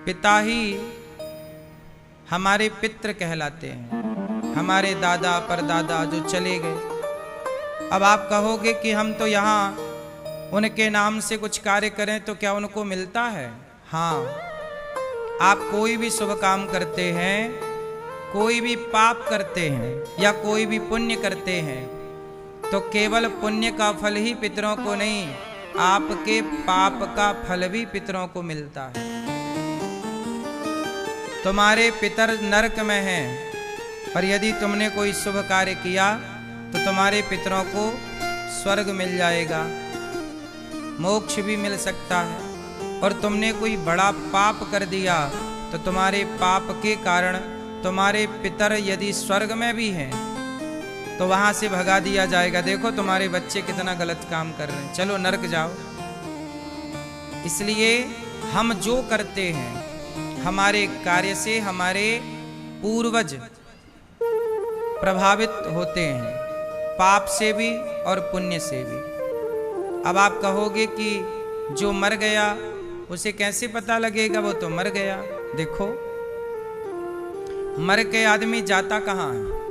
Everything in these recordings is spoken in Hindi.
पिता ही हमारे पितृ कहलाते हैं, हमारे दादा परदादा जो चले गए। अब आप कहोगे कि हम तो यहाँ उनके नाम से कुछ कार्य करें तो क्या उनको मिलता है? हाँ, आप कोई भी शुभ काम करते हैं, कोई भी पाप करते हैं या कोई भी पुण्य करते हैं तो केवल पुण्य का फल ही पितरों को नहीं, आपके पाप का फल भी पितरों को मिलता है। तुम्हारे पितर नरक में हैं, पर यदि तुमने कोई शुभ कार्य किया तो तुम्हारे पितरों को स्वर्ग मिल जाएगा, मोक्ष भी मिल सकता है। और तुमने कोई बड़ा पाप कर दिया तो तुम्हारे पाप के कारण तुम्हारे पितर यदि स्वर्ग में भी हैं तो वहां से भगा दिया जाएगा। देखो तुम्हारे बच्चे कितना गलत काम कर रहे हैं, चलो नरक जाओ। इसलिए हम जो करते हैं हमारे कार्य से हमारे पूर्वज प्रभावित होते हैं, पाप से भी और पुण्य से भी। अब आप कहोगे कि जो मर गया उसे कैसे पता लगेगा, वो तो मर गया। देखो मर के आदमी जाता कहाँ है?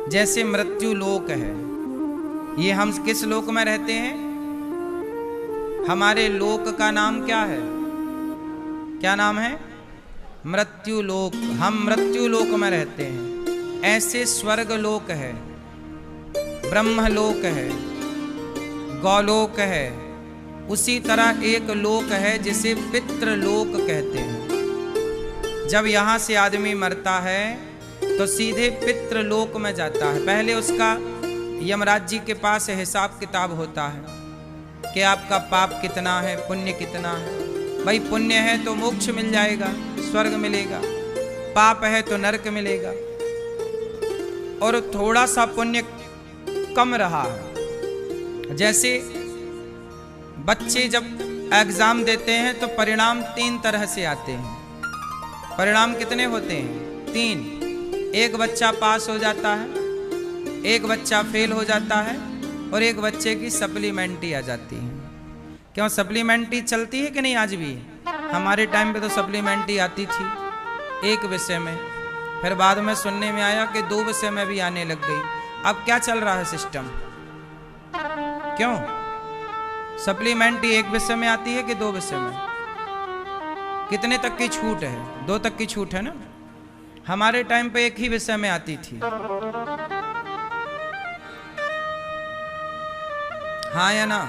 जैसे मृत्यु लोक है, ये हम किस लोक में रहते हैं? हमारे लोक का नाम क्या है? क्या नाम है? मृत्यु लोक। हम मृत्यु लोक में रहते हैं। ऐसे स्वर्ग लोक है, ब्रह्मलोक है, गौलोक है, उसी तरह एक लोक है जिसे पितृलोक कहते हैं। जब यहाँ से आदमी मरता है तो सीधे पितृलोक में जाता है। पहले उसका यमराज जी के पास हिसाब किताब होता है कि आपका पाप कितना है, पुण्य कितना है। भाई पुण्य है तो मोक्ष मिल जाएगा, स्वर्ग मिलेगा, पाप है तो नरक मिलेगा। और थोड़ा सा पुण्य कम रहा है, जैसे बच्चे जब एग्जाम देते हैं तो परिणाम 3 तरह से आते हैं। परिणाम कितने होते हैं? 3। एक बच्चा पास हो जाता है, एक बच्चा फेल हो जाता है और एक बच्चे की सप्लीमेंट्री आ जाती है। क्यों सप्लीमेंट्री चलती है कि नहीं आज भी? हमारे टाइम पे तो सप्लीमेंट्री आती थी एक विषय में, फिर बाद में सुनने में आया कि 2 विषय में भी आने लग गई। अब क्या चल रहा है सिस्टम? क्यों सप्लीमेंट्री एक विषय में आती है कि 2 विषय में? कितने तक की छूट है? 2 तक की छूट है ना। हमारे टाइम पे एक ही विषय में आती थी। हाँ या ना?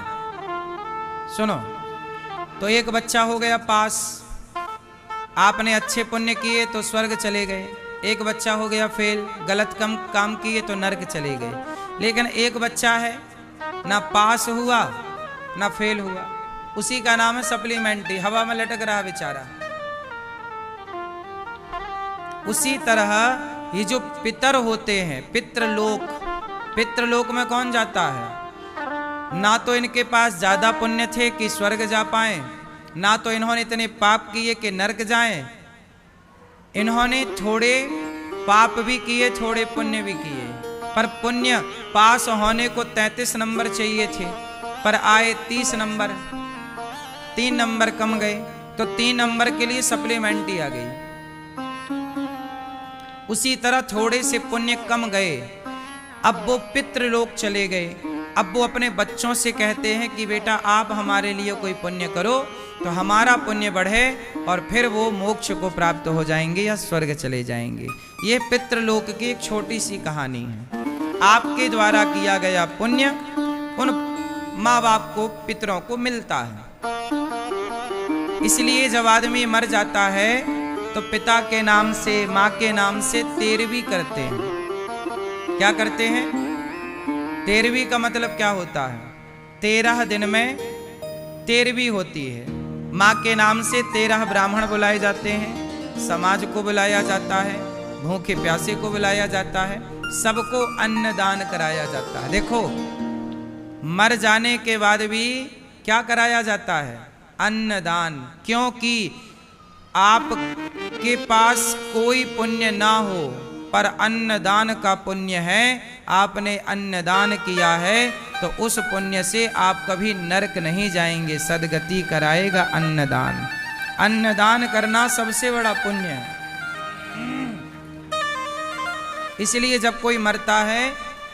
सुनो, तो एक बच्चा हो गया पास, आपने अच्छे पुण्य किए तो स्वर्ग चले गए। एक बच्चा हो गया फेल, गलत काम किए तो नरक चले गए। लेकिन एक बच्चा है ना पास हुआ ना फेल हुआ, उसी का नाम है सप्लीमेंट्री, हवा में लटक रहा बेचारा। उसी तरह ये जो पितर होते हैं, पितृलोक, पितृलोक में कौन जाता है? ना तो इनके पास ज्यादा पुण्य थे कि स्वर्ग जा पाए, ना तो इन्होंने इतने पाप किए कि नरक जाएं। इन्होंने थोड़े पाप भी किए, थोड़े पुण्य भी किए, पर पुण्य पास होने को 33 नंबर चाहिए थे, पर आए 30 नंबर, 3 नंबर कम गए, तो 3 नंबर के लिए सप्लीमेंट्री आ गई। उसी तरह थोड़े से पुण्य कम गए, अब वो पितृलोक चले गए। अब वो अपने बच्चों से कहते हैं कि बेटा आप हमारे लिए कोई पुण्य करो तो हमारा पुण्य बढ़े और फिर वो मोक्ष को प्राप्त हो जाएंगे या स्वर्ग चले जाएंगे। ये पितृलोक की एक छोटी सी कहानी है। आपके द्वारा किया गया पुण्य उन माँ बाप को, पितरों को मिलता है। इसलिए जब आदमी मर जाता है तो पिता के नाम से, माँ के नाम से 13वीं करते हैं। क्या करते हैं? 13वीं का मतलब क्या होता है? 13 दिन में 13वीं होती है। माँ के नाम से 13 ब्राह्मण बुलाए जाते हैं, समाज को बुलाया जाता है, भूखे प्यासे को बुलाया जाता है, सबको अन्नदान कराया जाता है। देखो मर जाने के बाद भी क्या कराया जाता है? अन्नदान। क्योंकि आपके पास कोई पुण्य ना हो पर अन्नदान का पुण्य है, आपने अन्नदान किया है तो उस पुण्य से आप कभी नरक नहीं जाएंगे, सदगति कराएगा अन्नदान। अन्नदान करना सबसे बड़ा पुण्य है। इसलिए जब कोई मरता है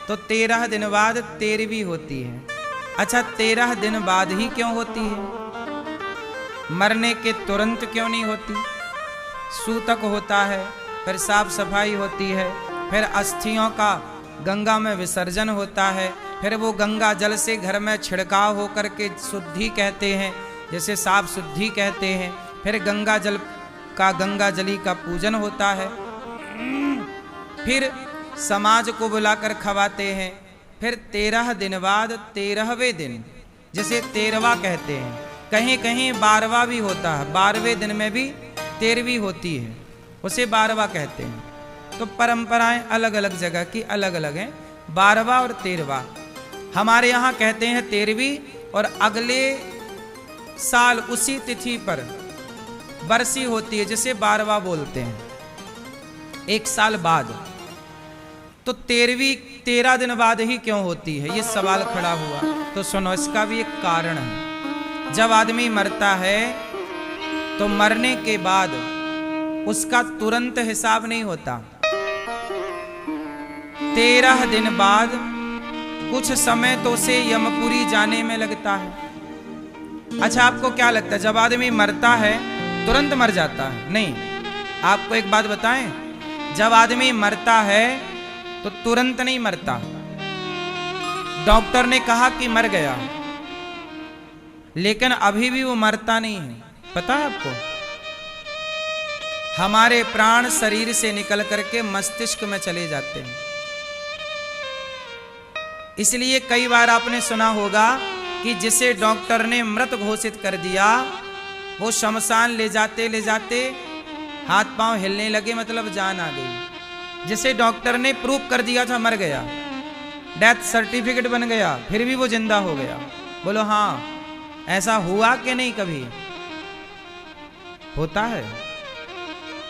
तो 13 दिन बाद 13वीं होती है। अच्छा, 13 दिन बाद ही क्यों होती है? मरने के तुरंत क्यों नहीं होती? सूतक होता है, फिर साफ सफाई होती है, फिर अस्थियों का गंगा में विसर्जन होता है, फिर वो गंगा जल से घर में छिड़काव होकर के शुद्धि कहते हैं, जैसे साफ शुद्धि कहते हैं, फिर गंगा जली का पूजन होता है, फिर समाज को बुलाकर खवाते हैं, फिर 13 दिन बाद 13वें दिन जिसे 13वां कहते हैं, कहीं कहीं 12वां भी होता है, 12वें दिन में भी 13वीं होती है, उसे 12वां कहते हैं। तो परंपराएं अलग अलग जगह की अलग अलग हैं, 12वां और 13वां। हमारे यहाँ कहते हैं 13वीं, और अगले साल उसी तिथि पर बरसी होती है जिसे 12वां बोलते हैं, एक साल बाद। तो 13 दिन बाद ही क्यों होती है, ये सवाल खड़ा हुआ। तो सुनो, इसका भी एक कारण है। जब आदमी मरता है तो मरने के बाद उसका तुरंत हिसाब नहीं होता। 13 दिन बाद कुछ समय तो उसे यमपुरी जाने में लगता है। अच्छा, आपको क्या लगता है जब आदमी मरता है तुरंत मर जाता है? नहीं। आपको एक बात बताएं, जब आदमी मरता है तो तुरंत नहीं मरता। डॉक्टर ने कहा कि मर गया, लेकिन अभी भी वो मरता नहीं है। पता है आपको, हमारे प्राण शरीर से निकल करके मस्तिष्क में चले जाते हैं। इसलिए कई बार आपने सुना होगा कि जिसे डॉक्टर ने मृत घोषित कर दिया, वो शमशान ले जाते हाथ पांव हिलने लगे, मतलब जान आ गई। जिसे डॉक्टर ने प्रूव कर दिया था मर गया, डेथ सर्टिफिकेट बन गया, फिर भी वो जिंदा हो गया। बोलो हाँ, ऐसा हुआ कि नहीं? कभी होता है।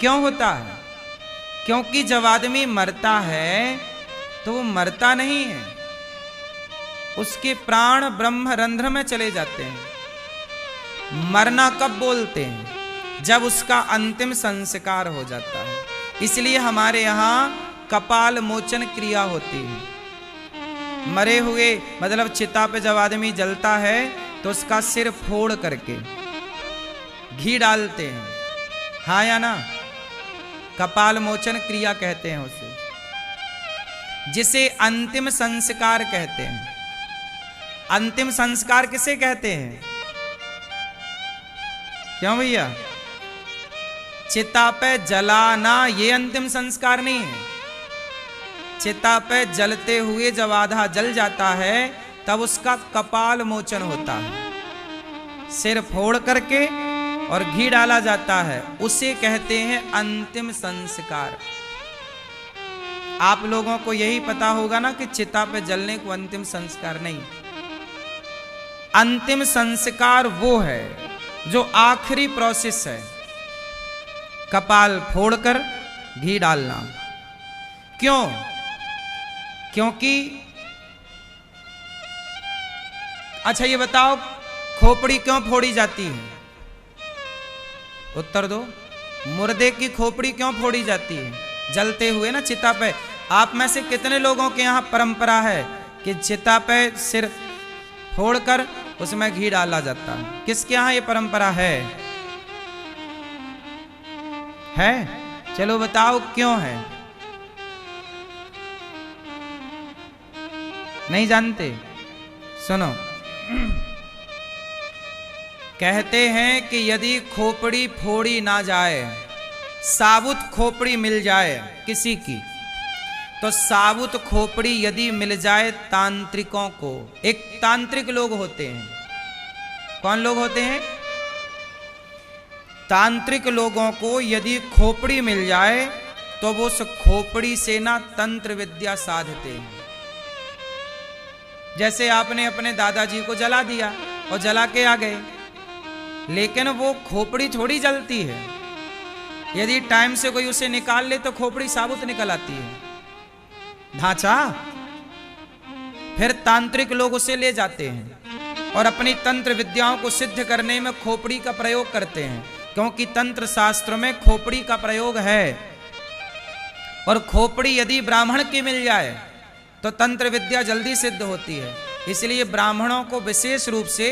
क्यों होता है? क्योंकि जब आदमी मरता है तो वो मरता नहीं है, उसके प्राण ब्रह्म रंध्र में चले जाते हैं। मरना कब बोलते हैं? जब उसका अंतिम संस्कार हो जाता है। इसलिए हमारे यहाँ कपाल मोचन क्रिया होती है। मरे हुए मतलब चिता पे जब आदमी जलता है तो उसका सिर फोड़ करके घी डालते हैं, हाँ या ना? कपाल मोचन क्रिया कहते हैं उसे, जिसे अंतिम संस्कार कहते हैं। अंतिम संस्कार किसे कहते हैं? क्यों भैया? चिता पे जलाना ये अंतिम संस्कार नहीं है। चिता पे जलते हुए जब आधा जल जाता है तब उसका कपाल मोचन होता है, सिर फोड़ करके और घी डाला जाता है, उसे कहते हैं अंतिम संस्कार। आप लोगों को यही पता होगा ना कि चिता पे जलने को अंतिम संस्कार नहीं। अंतिम संस्कार वो है जो आखिरी प्रोसेस है, कपाल फोड़कर घी डालना। क्यों? क्योंकि अच्छा ये बताओ, खोपड़ी क्यों फोड़ी जाती है? उत्तर दो। मुर्दे की खोपड़ी क्यों फोड़ी जाती है? जलते हुए ना चिता पे। आप में से कितने लोगों के यहाँ परंपरा है कि चिता पे सिर फोड़कर उसमें घी डाला जाता है? किसके यहाँ ये परंपरा है? चलो बताओ क्यों है? नहीं जानते? सुनो, कहते हैं कि यदि खोपड़ी फोड़ी ना जाए, साबुत खोपड़ी मिल जाए किसी की, तो साबुत खोपड़ी यदि मिल जाए तांत्रिकों को, एक तांत्रिक लोग होते हैं। कौन लोग होते हैं? तांत्रिक लोगों को यदि खोपड़ी मिल जाए तो वो उस खोपड़ी से ना तंत्र विद्या साधते हैं। जैसे आपने अपने दादाजी को जला दिया और जला के आ गए, लेकिन वो खोपड़ी थोड़ी जलती है। यदि टाइम से कोई उसे निकाल ले तो खोपड़ी साबुत निकल आती है, ढांचा। फिर तांत्रिक लोग उसे ले जाते हैं और अपनी तंत्र विद्याओं को सिद्ध करने में खोपड़ी का प्रयोग करते हैं। क्योंकि तंत्र शास्त्र में खोपड़ी का प्रयोग है, और खोपड़ी यदि ब्राह्मण की मिल जाए तो तंत्र विद्या जल्दी सिद्ध होती है। इसलिए ब्राह्मणों को विशेष रूप से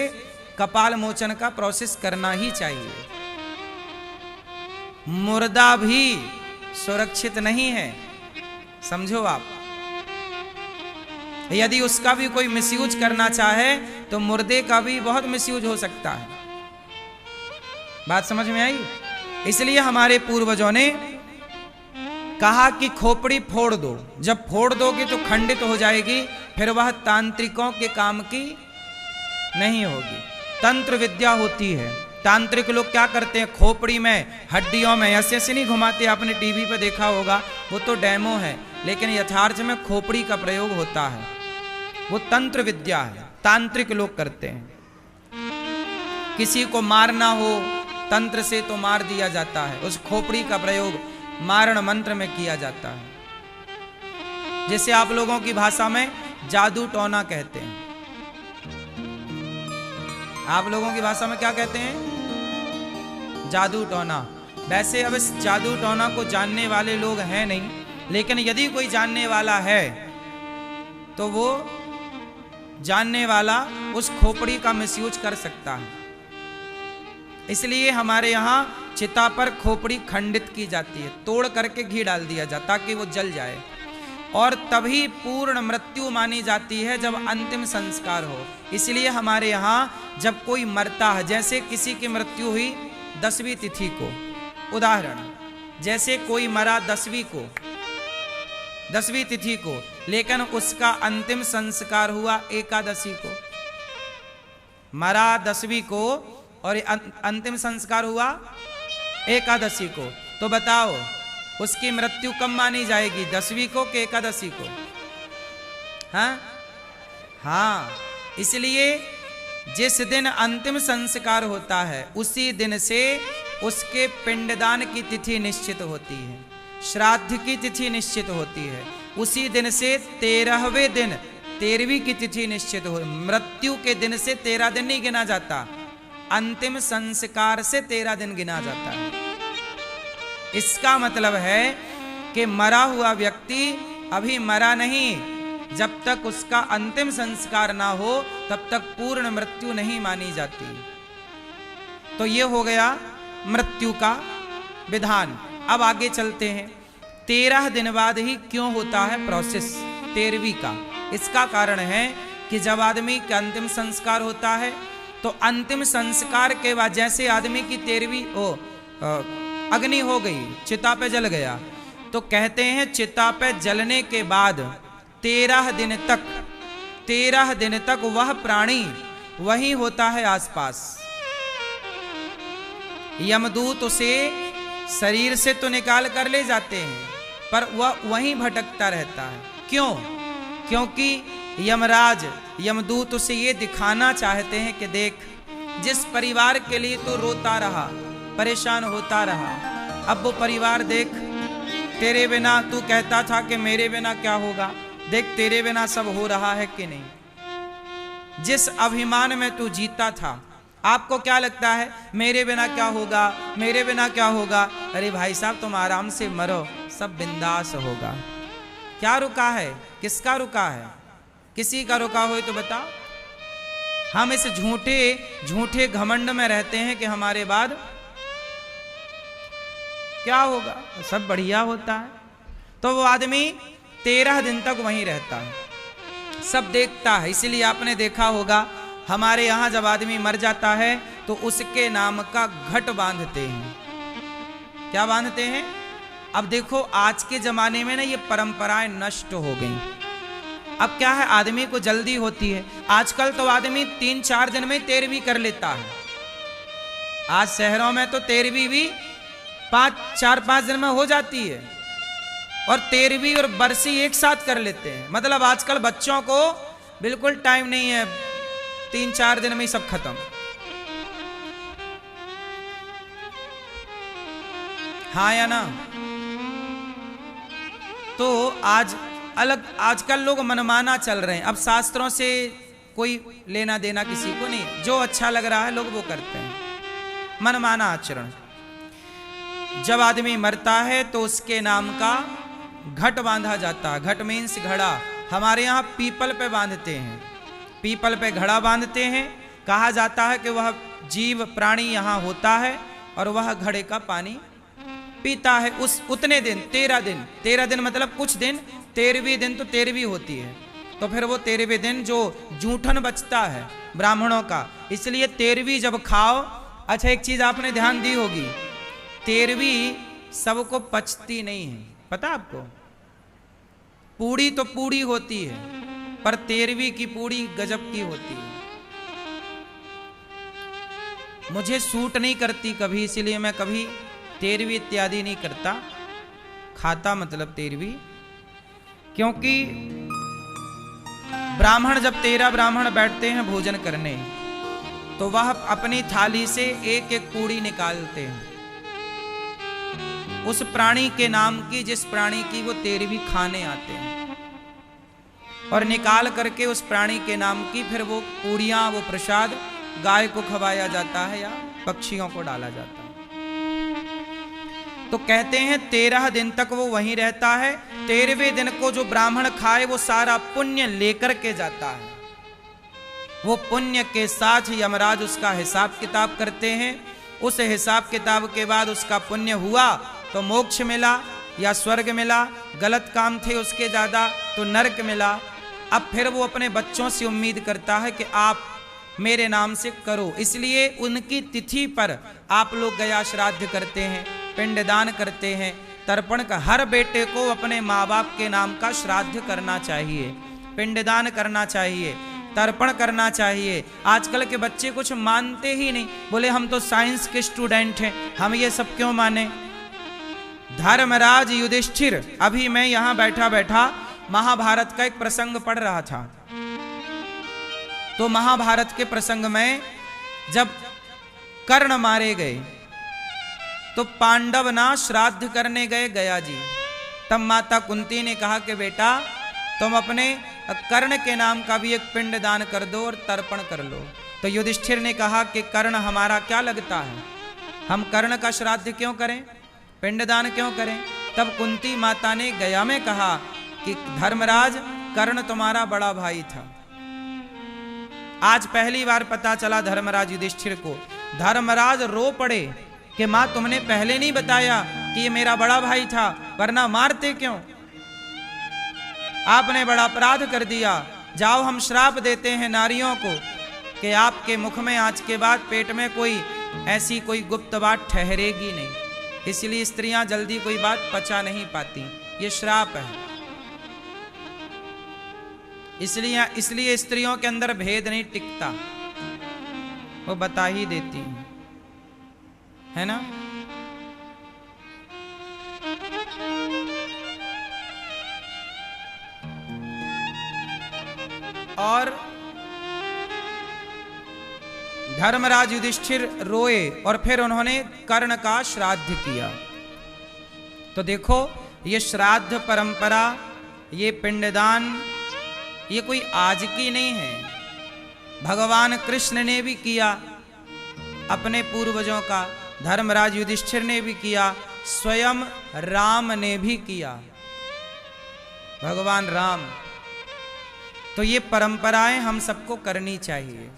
कपाल मोचन का प्रोसेस करना ही चाहिए। मुर्दा भी सुरक्षित नहीं है, समझो आप। यदि उसका भी कोई मिसयूज करना चाहे तो मुर्दे का भी बहुत मिसयूज हो सकता है। बात समझ में आई? इसलिए हमारे पूर्वजों ने कहा कि खोपड़ी फोड़ दो। जब फोड़ दोगे तो खंडित हो जाएगी, फिर वह तांत्रिकों के काम की नहीं होगी। तंत्र विद्या होती है। तांत्रिक लोग क्या करते हैं, खोपड़ी में हड्डियों में ऐसे ऐसे नहीं घुमाते। आपने टीवी पे देखा होगा, वो तो डेमो है, लेकिन यथार्थ में खोपड़ी का प्रयोग होता है। वो तंत्र विद्या है, तांत्रिक लोग करते हैं। किसी को मारना हो तंत्र से तो मार दिया जाता है, उस खोपड़ी का प्रयोग मारण मंत्र में किया जाता है, जिसे आप लोगों की भाषा में जादू टोना कहते हैं। आप लोगों की भाषा में क्या कहते हैं? जादू टोना। वैसे अब इस जादू टोना को जानने वाले लोग हैं नहीं, लेकिन यदि कोई जानने वाला है तो वो जानने वाला उस खोपड़ी का मिसयूज कर सकता है। इसलिए हमारे यहाँ चिता पर खोपड़ी खंडित की जाती है, तोड़ करके घी डाल दिया जाता ताकि वो जल जाए, और तभी पूर्ण मृत्यु मानी जाती है जब अंतिम संस्कार हो। इसलिए हमारे यहाँ जब कोई मरता है, जैसे किसी की मृत्यु हुई 10वीं तिथि को, उदाहरण जैसे कोई मरा 10वीं तिथि को, लेकिन उसका अंतिम संस्कार हुआ एकादशी को। मरा 10वीं को और अंतिम संस्कार हुआ एकादशी को, तो बताओ उसकी मृत्यु कब मानी जाएगी, 10वीं को कि एकादशी को? हाँ, इसलिए जिस दिन अंतिम संस्कार होता है उसी दिन से उसके पिंडदान की तिथि निश्चित होती है, श्राद्ध की तिथि निश्चित होती है। उसी दिन से 13वें दिन 13वीं की तिथि निश्चित हो। मृत्यु के दिन से 13 दिन नहीं गिना जाता, अंतिम संस्कार से 13 दिन गिना जाता है। इसका मतलब है कि मरा हुआ व्यक्ति अभी मरा नहीं, जब तक उसका अंतिम संस्कार ना हो तब तक पूर्ण मृत्यु नहीं मानी जाती। तो ये हो गया मृत्यु का विधान। अब आगे चलते हैं। 13 दिन बाद ही क्यों होता है प्रोसेस 13वीं का? इसका कारण है कि जब आदमी का अंतिम संस्कार होता है तो अंतिम संस्कार के बाद जैसे आदमी की 13वीं अग्नि हो गई, चिता पे जल गया, तो कहते हैं चिता पे जलने के बाद 13 दिन तक वह प्राणी वही होता है आसपास। यमदूत उसे शरीर से तो निकाल कर ले जाते हैं, पर वह वहीं भटकता रहता है। क्यों? क्योंकि यमराज यमदूत उसे ये दिखाना चाहते हैं कि देख, जिस परिवार के लिए तो रोता रहा, परेशान होता रहा, अब वो परिवार देख, तेरे बिना तू कहता था कि मेरे बिना क्या होगा, देख तेरे बिना सब हो रहा है कि नहीं। जिस अभिमान में तू जीता था, आपको क्या लगता है मेरे बिना क्या होगा, मेरे बिना क्या होगा? अरे भाई साहब, तुम आराम से मरो, सब बिंदास होगा। क्या रुका है? किसका रुका है? किसी का रुका हो तो बताओ। हम इस झूठे घमंड में रहते हैं कि हमारे बाद क्या होगा, सब बढ़िया होता है। तो वो आदमी 13 दिन तक वहीं रहता है, सब देखता है। इसीलिए आपने देखा होगा हमारे यहाँ जब आदमी मर जाता है तो उसके नाम का घट बांधते हैं। क्या बांधते हैं? अब देखो आज के जमाने में ना ये परंपराएं नष्ट हो गई। अब क्या है, आदमी को जल्दी होती है। आजकल तो आदमी 3-4 दिन में 13वीं कर लेता है। आज शहरों में तो 13वीं भी 4-5 दिन में हो जाती है, और 13वीं और बरसी एक साथ कर लेते हैं। मतलब आजकल बच्चों को बिल्कुल टाइम नहीं है, 3-4 दिन में ही सब खत्म। हाँ या ना? तो आजकल लोग मनमाना चल रहे हैं। अब शास्त्रों से कोई लेना देना किसी को नहीं, जो अच्छा लग रहा है लोग वो करते हैं, मनमाना आचरण। जब आदमी मरता है तो उसके नाम का घट बांधा जाता है। घट मीन्स घड़ा। हमारे यहाँ पीपल पे बांधते हैं, पीपल पे घड़ा बांधते हैं। कहा जाता है कि वह जीव प्राणी यहाँ होता है और वह घड़े का पानी पीता है। उस उतने दिन 13 दिन मतलब कुछ दिन, 13वीं दिन तो 13वीं होती है, तो फिर वो 13वें दिन जो जूठन बचता है ब्राह्मणों का, इसलिए 13वीं जब खाओ। अच्छा, एक चीज आपने ध्यान दी होगी, 13वीं सबको पचती नहीं है, पता आपको? पूड़ी तो पूड़ी होती है, पर 13वीं की पूड़ी गजब की होती है। मुझे सूट नहीं करती कभी, इसीलिए मैं कभी 13वीं इत्यादि नहीं करता, खाता मतलब 13वीं। क्योंकि ब्राह्मण जब 13 ब्राह्मण बैठते हैं भोजन करने, तो वह अपनी थाली से एक एक पूड़ी निकालते हैं उस प्राणी के नाम की, जिस प्राणी की वो 13वीं खाने आते हैं, और निकाल करके उस प्राणी के नाम की फिर वो पूड़ियां, वो प्रसाद गाय को खवाया जाता है या पक्षियों को डाला जाता है। तो कहते हैं 13 दिन तक वो वहीं रहता है। 13वें दिन को जो ब्राह्मण खाए वो सारा पुण्य लेकर के जाता है। वो पुण्य के साथ यमराज उसका हिसाब किताब करते हैं। उस हिसाब किताब के बाद उसका पुण्य हुआ तो मोक्ष मिला या स्वर्ग मिला, गलत काम थे उसके ज्यादा तो नरक मिला। अब फिर वो अपने बच्चों से उम्मीद करता है कि आप मेरे नाम से करो, इसलिए उनकी तिथि पर आप लोग गया श्राद्ध करते हैं, पिंडदान करते हैं, तर्पण का। हर बेटे को अपने माँ बाप के नाम का श्राद्ध करना चाहिए, पिंडदान करना चाहिए, तर्पण करना चाहिए। आजकल के बच्चे कुछ मानते ही नहीं, बोले हम तो साइंस के स्टूडेंट हैं, हम ये सब क्यों माने। धर्मराज युधिष्ठिर, अभी मैं यहां बैठा बैठा महाभारत का एक प्रसंग पढ़ रहा था, तो महाभारत के प्रसंग में जब कर्ण मारे गए तो पांडव ना श्राद्ध करने गए गया जी। तब माता कुंती ने कहा कि बेटा तुम अपने कर्ण के नाम का भी एक पिंड दान कर दो और तर्पण कर लो। तो युधिष्ठिर ने कहा कि कर्ण हमारा क्या लगता है, हम कर्ण का श्राद्ध क्यों करें, पिंडदान क्यों करें। तब कुंती माता ने गया में कहा कि धर्मराज कर्ण तुम्हारा बड़ा भाई था। आज पहली बार पता चला धर्मराज युधिष्ठिर को। धर्मराज रो पड़े कि मां तुमने पहले नहीं बताया कि ये मेरा बड़ा भाई था, वरना मारते क्यों, आपने बड़ा अपराध कर दिया। जाओ हम श्राप देते हैं नारियों को कि आपके मुख में आज के बाद पेट में कोई ऐसी कोई गुप्त बात ठहरेगी नहीं, इसलिए स्त्रियां जल्दी कोई बात पचा नहीं पाती, ये श्राप है। इसलिए स्त्रियों के अंदर भेद नहीं टिकता, वो बता ही देती है ना। और धर्मराज युधिष्ठिर रोए और फिर उन्होंने कर्ण का श्राद्ध किया। तो देखो ये श्राद्ध परंपरा, ये पिंडदान, ये कोई आज की नहीं है। भगवान कृष्ण ने भी किया अपने पूर्वजों का, धर्मराज युधिष्ठिर ने भी किया, स्वयं राम ने भी किया, भगवान राम। तो ये परंपराएं हम सबको करनी चाहिए।